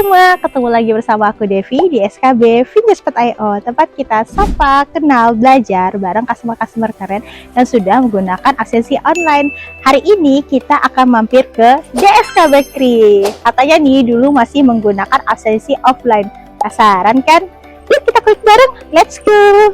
semua, ketemu lagi bersama aku Devi di SKB Finjespot.io, tempat kita sapa, kenal, belajar bareng customer-customer keren yang sudah menggunakan asensi online. Hari ini kita akan mampir ke DSK Bakery. Katanya nih dulu masih menggunakan asensi offline. Penasaran kan? Yuk kita klik bareng, let's go!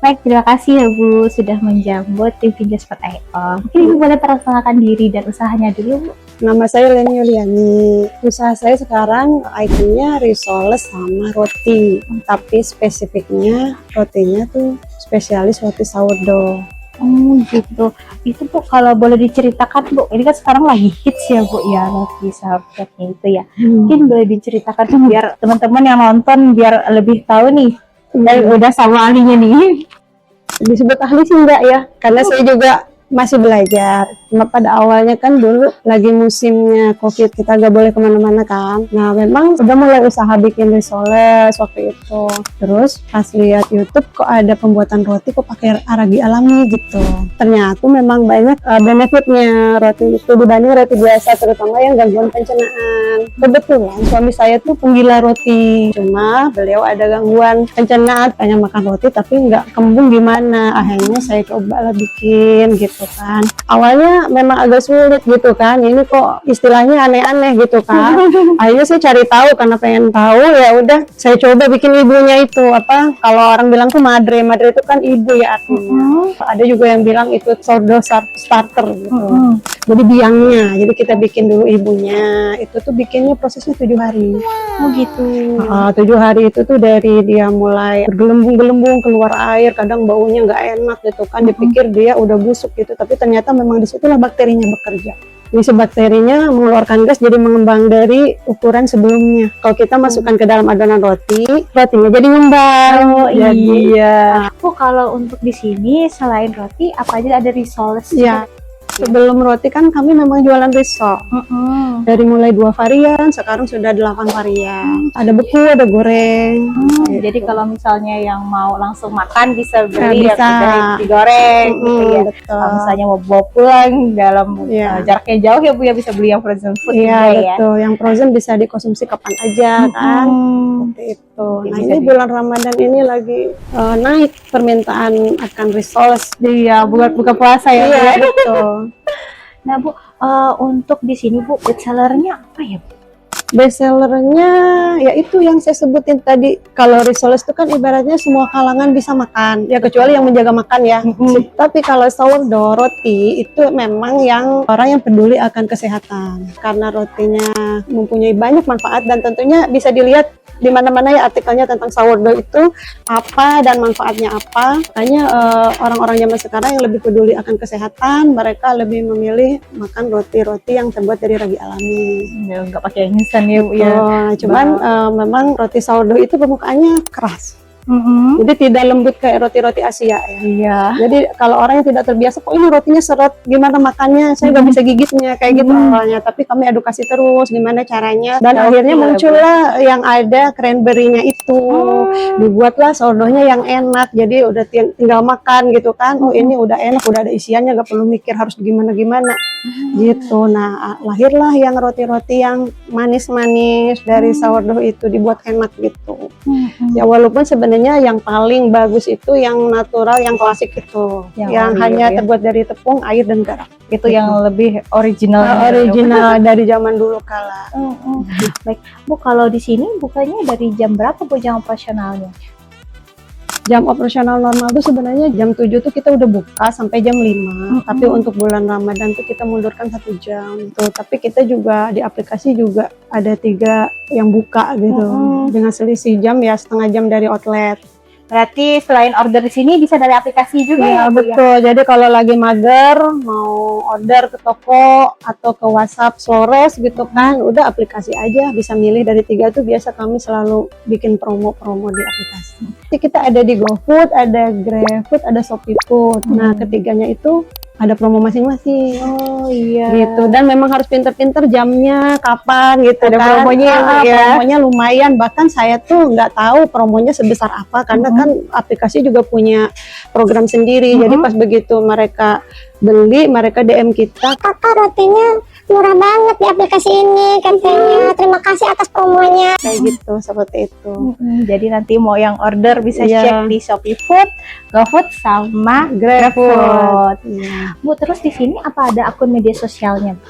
Baik, terima kasih ya Bu sudah menjemput tim Finjespot.io. Mungkin Ibu boleh perkenalkan diri dan usahanya dulu, Bu. Nama saya Leni Yuliani. Usaha saya sekarang itemnya risoles sama roti. Tapi spesifiknya rotinya tuh spesialis roti sourdough. Oh gitu. Itu Bu kalau boleh diceritakan Bu, ini kan sekarang lagi hits ya Bu ya roti sourdoughnya itu ya. Mungkin boleh diceritakan biar teman-teman yang nonton biar lebih tahu nih. Udah sama ahlinya nih. Disebut ahli sih enggak ya, karena saya juga masih belajar. Cuma pada awalnya kan dulu lagi musimnya COVID, kita nggak boleh kemana-mana kan. Nah memang udah mulai usaha bikin risoles waktu itu. Terus pas lihat YouTube kok ada pembuatan roti kok pakai arabi alami gitu. Ternyata memang banyak benefitnya roti itu dibanding roti biasa, terutama yang gangguan pencernaan. Kebetulan suami saya tuh penggila roti, cuma beliau ada gangguan pencernaan, pengen makan roti tapi nggak kembung gimana. Akhirnya saya coba lah bikin gitu kan. Awalnya memang agak sulit gitu kan, ini kok istilahnya aneh-aneh gitu kan. Akhirnya saya cari tahu karena pengen tahu, ya udah saya coba bikin ibunya itu apa, kalau orang bilang tuh madre itu kan ibu ya artinya. Ada juga yang bilang itu sourdough starter gitu. Jadi biangnya, jadi kita bikin dulu ibunya, itu tuh bikinnya prosesnya 7 hari. Oh gitu. 7 hari itu tuh dari dia mulai bergelembung-gelembung keluar air, kadang baunya nggak enak gitu kan, dipikir dia udah busuk gitu, tapi ternyata memang disitulah bakterinya bekerja. Jadi si bakterinya mengeluarkan gas jadi mengembang dari ukuran sebelumnya. Kalau kita masukkan ke dalam adonan rotinya jadi ngembang. Oh Jadi, iya. Bu kalau untuk di sini selain roti apa aja ada risoles? ya. Sebelum roti kan kami memang jualan risol. Dari mulai 2 varian, sekarang sudah 8 varian. Ada beku, ada goreng. Gitu. Jadi kalau misalnya yang mau langsung makan bisa beli bisa. yang udah digoreng gitu ya. Betul. Kalau misalnya mau bawa pulang dalam jaraknya jauh ya Bu ya, bisa beli yang frozen food Iya, juga ya. betul. Yang frozen bisa dikonsumsi kapan aja kan. Seperti itu. Nah, ini bulan Ramadan ini lagi naik permintaan akan risoles. Iya, buka puasa ya. Iya, betul. Nah Bu, untuk di sini Bu, best sellernya apa ya Bu? Best sellernya ya itu yang saya sebutin tadi. Kalau risoles itu kan ibaratnya semua kalangan bisa makan, ya kecuali yang menjaga makan ya. Tapi kalau sourdough roti itu memang yang orang yang peduli akan kesehatan, karena rotinya mempunyai banyak manfaat dan tentunya bisa dilihat di mana-mana ya artikelnya tentang sourdough itu apa dan manfaatnya apa. Makanya orang-orang zaman sekarang yang lebih peduli akan kesehatan, mereka lebih memilih makan roti-roti yang terbuat dari ragi alami. Ya, nggak pakai yang instan ya Bu ya. Cuman memang roti sourdough itu permukaannya keras. Jadi tidak lembut kayak roti-roti Asia ya. Iya. Jadi kalau orang yang tidak terbiasa, kok ini rotinya seret, gimana makannya, saya nggak bisa gigitnya kayak gitu awalnya. Tapi kami edukasi terus gimana caranya, dan akhirnya muncullah yang ada cranberry-nya itu. Dibuatlah sourdoughnya yang enak, jadi udah tinggal makan gitu kan. Oh ini udah enak, udah ada isiannya, nggak perlu mikir harus gimana-gimana gitu. Nah lahirlah yang roti-roti yang manis-manis dari sourdough itu, dibuat enak gitu. Ya walaupun sebenarnya yang paling bagus itu yang natural, yang klasik itu, yang hanya terbuat dari tepung, air dan garam. Itu yang lebih original. Original dari zaman dulu kala. Baik, Bu kalau di sini bukanya dari jam berapa Bu jam operasionalnya? Jam operasional normal tuh sebenarnya jam 7 tuh kita udah buka sampai jam 5. Tapi untuk bulan Ramadan tuh kita mundurkan 1 jam. Tuh, tapi kita juga di aplikasi juga ada 3 yang buka gitu. Dengan selisih jam ya setengah jam dari outlet. Berarti selain order di sini bisa dari aplikasi juga ya, Bu, betul. Ya? Jadi kalau lagi mager mau order ke toko atau ke WhatsApp Flores gitu kan, udah aplikasi aja, bisa milih dari 3 tuh. Biasa kami selalu bikin promo-promo di aplikasi. Jadi kita ada di GoFood, ada GrabFood, ada ShopeeFood. Nah ketiganya itu ada promo masing-masing. Oh iya. Gitu, dan memang harus pinter-pinter jamnya kapan gitu. Ada kan. promonya ya. Promonya lumayan, bahkan saya tuh nggak tahu promonya sebesar apa karena kan aplikasi juga punya program sendiri. Jadi pas begitu mereka beli, mereka DM kita, kakak rotinya murah banget di aplikasi ini katanya, terima kasih atas promonya. kayak gitu, seperti itu. Jadi nanti mau yang order bisa Iya. cek di Shopee Food, GoFood sama GrabFood. Iya. Bu, terus di sini apa ada akun media sosialnya?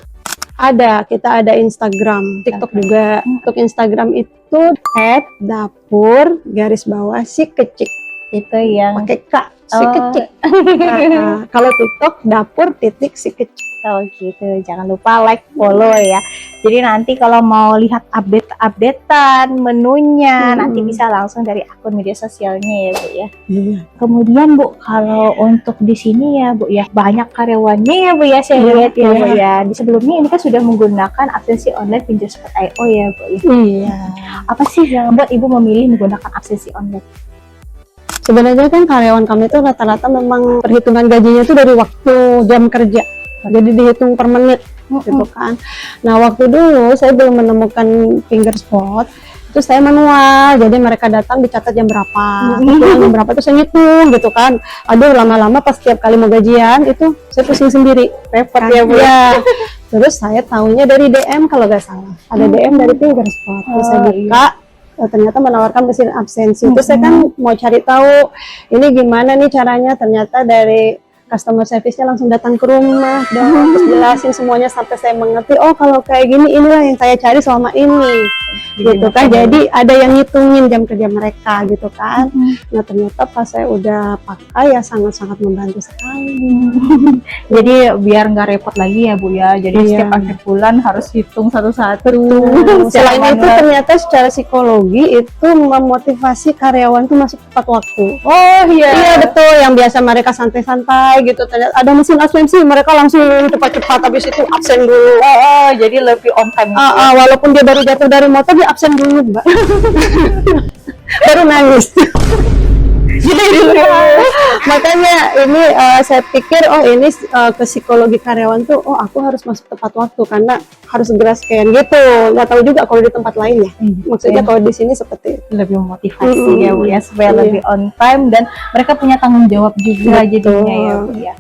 Ada, kita ada Instagram, TikTok juga. Untuk Instagram itu @dapur_si-kecik. Itu yang Pakai K, si Oh. kecik. Kalau TikTok dapur.si-kecik. oh gitu, jangan lupa like, follow ya. Jadi nanti kalau mau lihat update-updatean menunya, nanti bisa langsung dari akun media sosialnya ya Bu ya. Iya. Kemudian Bu, kalau untuk di sini ya Bu ya, banyak karyawannya ya Bu ya, saya Iya, lihat ya Bu iya. ya. Di sebelumnya ini kan sudah menggunakan aplikasi online Pinjol.io ya Bu ya. Iya. Apa sih yang membuat Ibu memilih menggunakan aplikasi online? Sebenarnya kan karyawan kami itu rata-rata memang perhitungan gajinya itu dari waktu jam kerja. Jadi dihitung per menit gitu kan. Nah, waktu dulu saya belum menemukan finger spot, itu saya manual. Jadi mereka datang dicatat jam berapa, pulang jam berapa itu saya ngitung gitu kan. Aduh, lama-lama pas tiap kali mau gajian itu saya pusing sendiri. Repot ya Bu. Ya. Terus saya tahunya dari DM kalau nggak salah. Ada DM dari finger spot. Terus saya buka, ternyata menawarkan mesin absensi. Terus saya kan mau cari tahu ini gimana nih caranya. Ternyata dari customer service-nya langsung datang ke rumah dan terus jelasin semuanya sampai saya mengerti. Oh, kalau kayak gini inilah yang saya cari selama ini. Gitu kan. Jadi ada yang ngitungin jam kerja mereka gitu kan. Nah, ternyata pas saya udah pakai ya sangat-sangat membantu sekali. Jadi biar nggak repot lagi ya Bu ya. Jadi Iya. setiap akhir bulan harus hitung satu-satu. Selain secara itu manual. ternyata secara psikologi itu memotivasi karyawan tuh masuk tepat waktu. Oh iya. Iya betul, yang biasa mereka santai-santai gitu. Ternyata ada mesin absensi, mereka langsung cepat-cepat habis itu absen dulu. Oh, jadi lebih on time. Walaupun dia baru jatuh dari motor, dia absen dulu, Mbak. Baru nangis. Makanya ini saya pikir ini ke psikologi karyawan tuh, oh aku harus masuk tepat waktu karena harus segera scan gitu. Nggak tahu juga kalau di tempat lain ya. Maksudnya kalau di sini seperti itu. Lebih memotivasi ya Bu ya, supaya Iya. lebih on time dan mereka punya tanggung jawab juga Betul. jadinya ya Bu ya.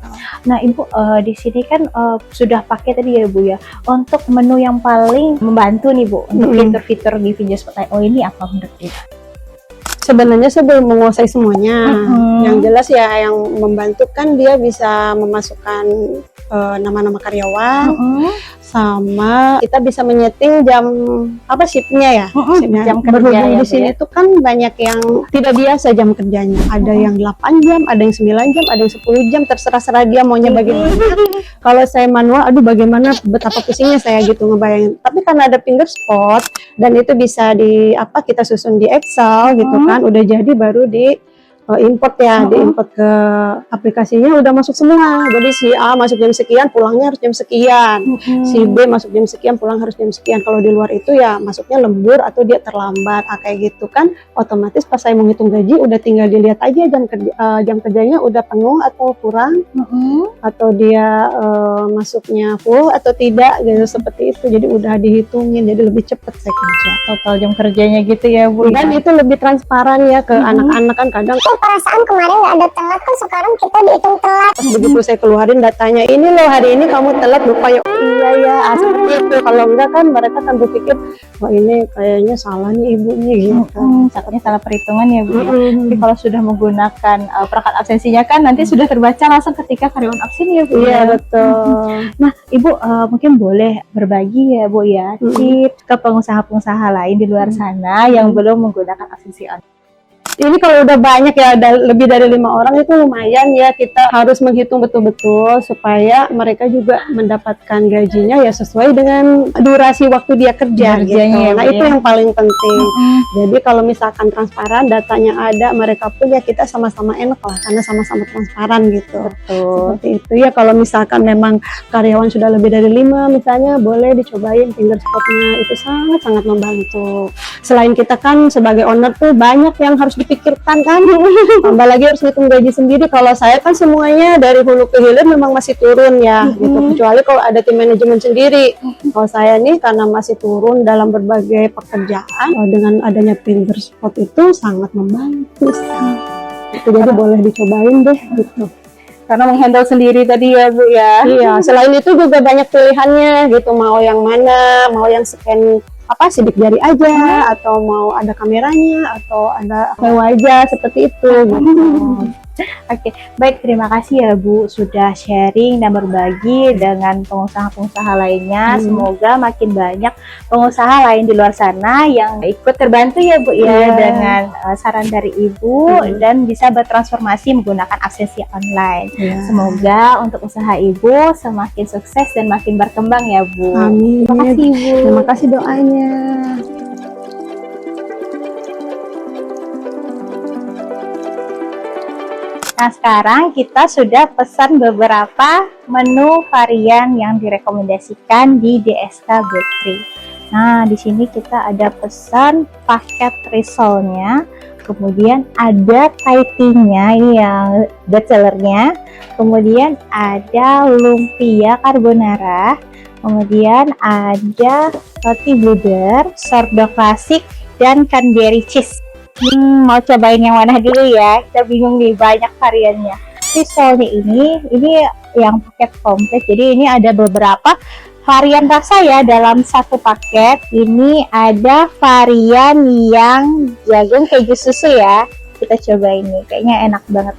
Nah Ibu di sini kan sudah pakai tadi ya Bu ya. Untuk menu yang paling membantu nih Bu untuk fitur-fitur di Pinjol.io ini apa menurut Ibu? Sebenarnya saya belum menguasai semuanya. Yang jelas ya yang membantu kan dia bisa memasukkan nama-nama karyawan, sama kita bisa menyeting jam apa shiftnya ya. Shiftnya. Jam kerja Berhubung ya, di Bu sini ya. tuh kan banyak yang tidak biasa jam kerjanya. Ada yang 8 jam, ada yang 9 jam, ada yang 10 jam, terserah-serah dia maunya bagaimana. Kalau saya manual, aduh bagaimana betapa pusingnya saya gitu ngebayangin. Tapi karena ada finger spot dan itu bisa kita susun di Excel gitu kan, udah jadi baru di import ya, diimport ke aplikasinya udah masuk semua. Jadi si A masuk jam sekian, pulangnya harus jam sekian. Si B masuk jam sekian, pulang harus jam sekian. Kalau di luar itu ya masuknya lembur atau dia terlambat. Kayak gitu kan, otomatis pas saya menghitung gaji udah tinggal dilihat aja jam kerjanya udah penuh atau kurang, atau dia masuknya full atau tidak gitu, seperti itu. Jadi udah dihitungin, jadi lebih cepat saya kerja. Total jam kerjanya gitu ya Bu. Dan itu lebih transparan ya ke anak-anak kan kadang Perasaan kemarin nggak ada telat kan, sekarang kita dihitung telat. pas begitu saya keluarin datanya, ini loh hari ini kamu telat lupa ya. Iya ya, seperti itu. Kalau enggak kan mereka kan berpikir wah ini kayaknya salah nih ibunya gitu. Takutnya salah perhitungan ya Bu ya. Tapi kalau sudah menggunakan perangkat absensinya kan nanti sudah terbaca langsung ketika karyawan absen ya Bu. Iya ya. betul. Nah Ibu mungkin boleh berbagi ya Bu ya tips ke pengusaha-pengusaha lain di luar sana yang belum menggunakan absensi online. Ini kalau udah banyak ya, lebih dari 5 orang itu lumayan ya, kita harus menghitung betul-betul supaya mereka juga mendapatkan gajinya ya sesuai dengan durasi waktu dia kerja gitu. Kerjanya ya, Nah Bu, itu ya. yang paling penting. Jadi kalau misalkan transparan, datanya ada, mereka pun ya kita sama-sama enak lah karena sama-sama transparan gitu. Betul. Seperti itu ya. Kalau misalkan memang karyawan sudah lebih dari 5 misalnya, boleh dicobain finger spotnya, itu sangat-sangat membantu. Selain kita kan sebagai owner tuh banyak yang harus dipikirkan kan. Tambah lagi harus ngitung gaji sendiri. Kalau saya kan semuanya dari hulu ke hilir memang masih turun ya, gitu. Kecuali kalau ada tim manajemen sendiri. Kalau saya nih karena masih turun dalam berbagai pekerjaan, dengan adanya printer spot itu sangat membantu. Itu jadi boleh dicobain deh, gitu. Karena menghandle sendiri tadi ya Bu ya. Iya, selain itu juga banyak pilihannya gitu, mau yang mana, mau yang scan sidik jari aja, atau mau ada kameranya, atau ada wajah seperti itu gitu. Oke, baik, terima kasih ya Bu sudah sharing dan berbagi dengan pengusaha-pengusaha lainnya. Semoga makin banyak pengusaha lain di luar sana yang ikut terbantu ya Bu ya dengan saran dari Ibu dan bisa bertransformasi menggunakan akses online. Semoga untuk usaha Ibu semakin sukses dan makin berkembang ya Bu. Amin. Terima kasih Ibu. Terima kasih doanya. Nah, sekarang kita sudah pesan beberapa menu varian yang direkomendasikan di DSK Bakery. Nah, di sini kita ada pesan paket risolnya, kemudian ada Thai tea-nya ini yang bestsellernya, kemudian ada lumpia carbonara, kemudian ada roti bluder, sourdough klasik, dan cranberry cheese. Mau cobain yang mana dulu ya? Kita bingung nih, banyak variannya. Risolnya ini yang paket komplit. Jadi ini ada beberapa varian rasa ya dalam satu paket. Ini ada varian yang jagung keju susu ya. Kita coba ini, kayaknya enak banget.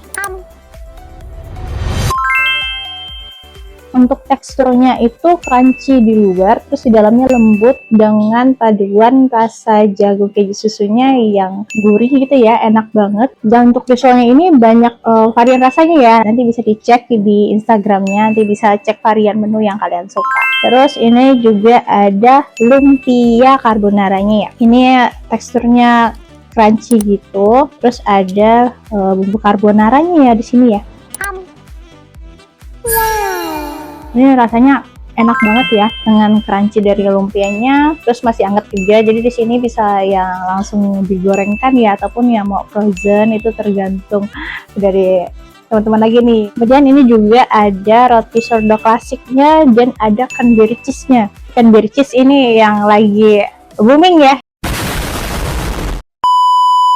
Untuk teksturnya itu crunchy di luar, terus di dalamnya lembut dengan paduan rasa jagung keju susunya yang gurih gitu ya, enak banget. Dan untuk risolnya ini banyak varian rasanya ya, nanti bisa dicek di Instagramnya, nanti bisa cek varian menu yang kalian suka. Terus ini juga ada lumpia carbonaranya ya, ini teksturnya crunchy gitu, terus ada bumbu carbonaranya ya di sini ya. Ini rasanya enak banget ya dengan crunchy dari lumpianya, terus masih anget juga. Jadi di sini bisa yang langsung digorengkan ya, ataupun yang mau frozen, itu tergantung dari teman-teman lagi nih. Kemudian ini juga ada roti sourdough klasiknya dan ada cranberry cheese-nya. Cranberry cheese ini yang lagi booming ya.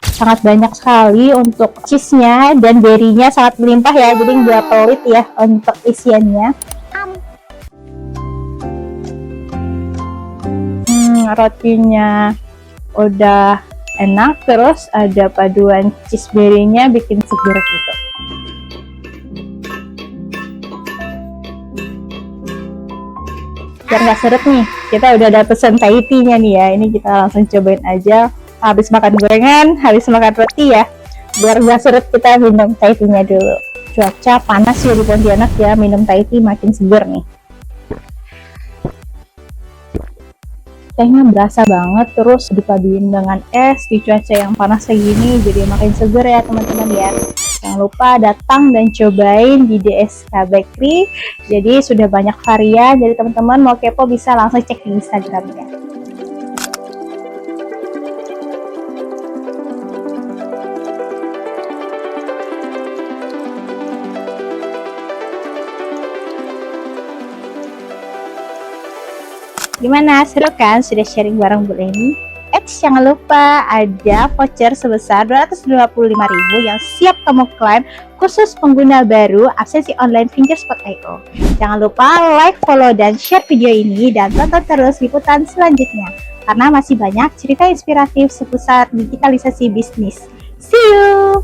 Sangat banyak sekali untuk cheese-nya dan berry-nya sangat melimpah ya, jadi nggak pelit ya untuk isiannya. Rotinya udah enak, terus ada paduan cheese berry-nya bikin seger gitu. Biar nggak seret nih, kita udah ada pesan Thai tea-nya nih ya. Ini kita langsung cobain aja. Habis makan gorengan, habis makan roti ya, biar nggak seret kita minum Thai tea-nya dulu. Cuaca panas ya di Pontianak ya, minum Thai tea makin seger nih. Tehnya berasa banget, terus dipaduin dengan es di cuaca yang panas kayak gini, jadi makin seger ya teman-teman ya. Jangan lupa datang dan cobain di DSK Bakery. Jadi sudah banyak varian, jadi teman-teman mau kepo bisa langsung cek di Instagramnya. Gimana, seru kan sudah sharing bareng Bu Leni? Jangan lupa ada voucher sebesar 225.000 yang siap kamu klaim khusus pengguna baru Absensi Online Fingerspot.io. Jangan lupa like, follow, dan share video ini, dan tonton terus liputan selanjutnya karena masih banyak cerita inspiratif seputar digitalisasi bisnis. See you!